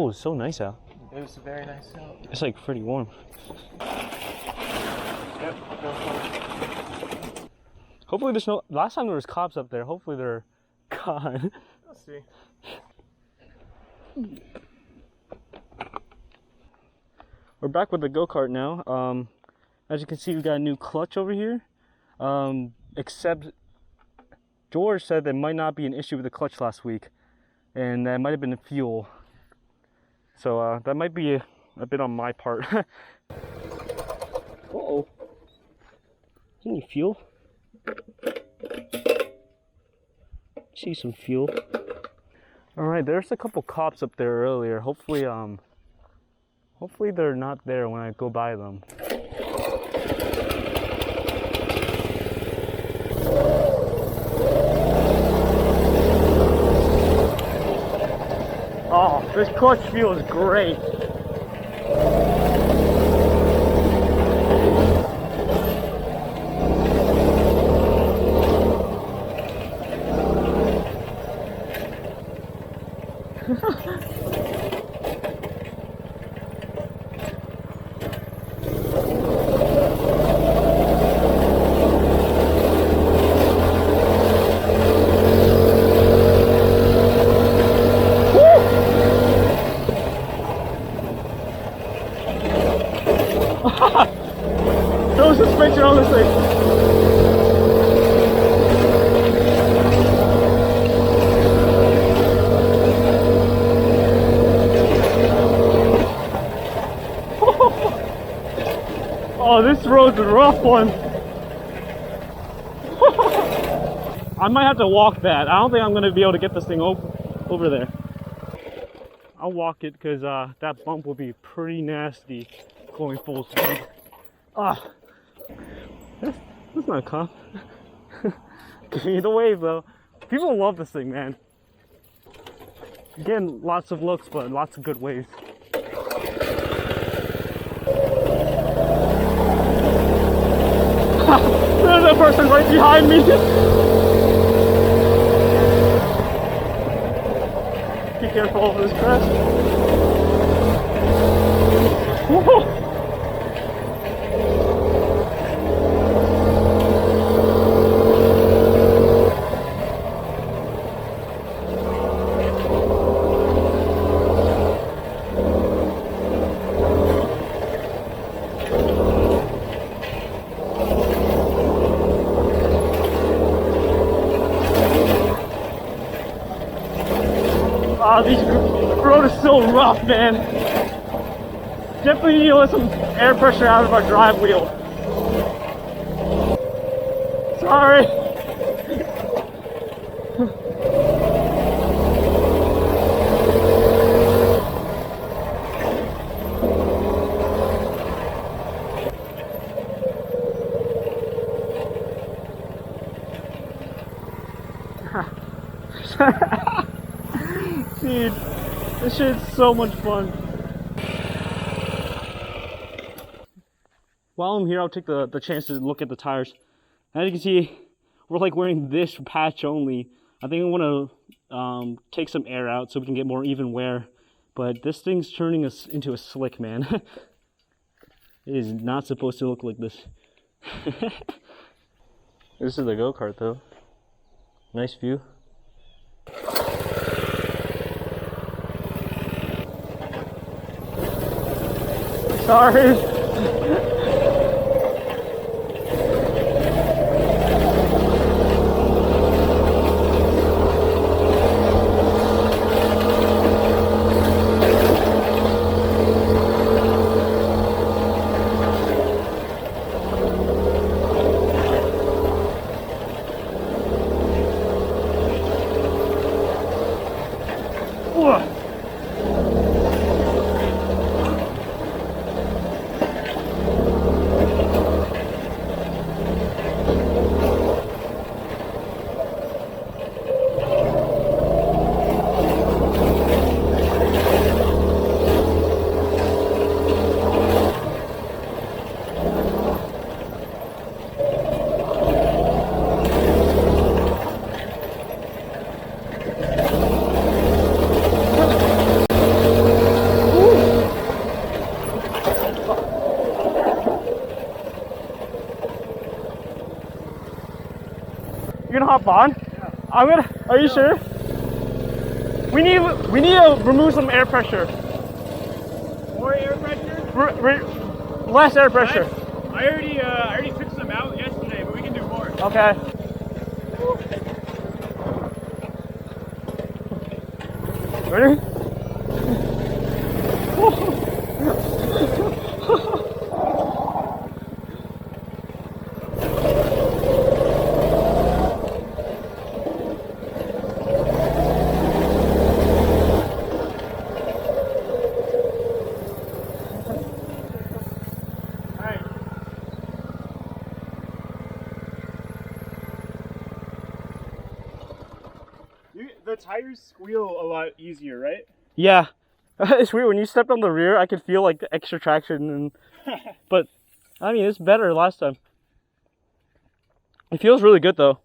is so nice out. It was very nice out. It's like pretty warm. Yep, go for it. Hopefully there's no... Last time there was cops up there. Hopefully they're gone. Let's see. We're back with the go-kart now. As you can see, we got a new clutch over here. Except George said there might not be an issue with the clutch last week, and that might have been the fuel. So that might be a bit on my part. Uh-oh. Any fuel? See some fuel. All right, there's a couple cops up there earlier. Hopefully they're not there when I go by them. Oh, this clutch feels great. Throw suspension on this thing. Oh, this road's a rough one. I might have to walk that. I don't think I'm going to be able to get this thing over there. I'll walk it because that bump will be pretty nasty going full speed. Ah, that's not a cop. Give me the wave though. People love this thing, man. Again, lots of looks, but lots of good waves. There's a person right behind me. Be careful over this crest. Whoa. This road is so rough, man. Definitely need to let some air pressure out of our drive wheel. Sorry. Dude, this shit's so much fun. While I'm here, I'll take the chance to look at the tires. As you can see, we're like wearing this patch only. I think I want to take some air out so we can get more even wear. But this thing's turning us into a slick, man. It is not supposed to look like this. This is the go-kart though. Nice view. Sorry. hop on? Yeah. Are you sure? We need to remove some air pressure. More air pressure? Less air pressure. I already took some out yesterday, but we can do more. Okay. Ready? The tires squeal a lot easier, right? Yeah. It's weird when you stepped on the rear. I could feel like the extra traction, and but I mean it's better last time. It feels really good though.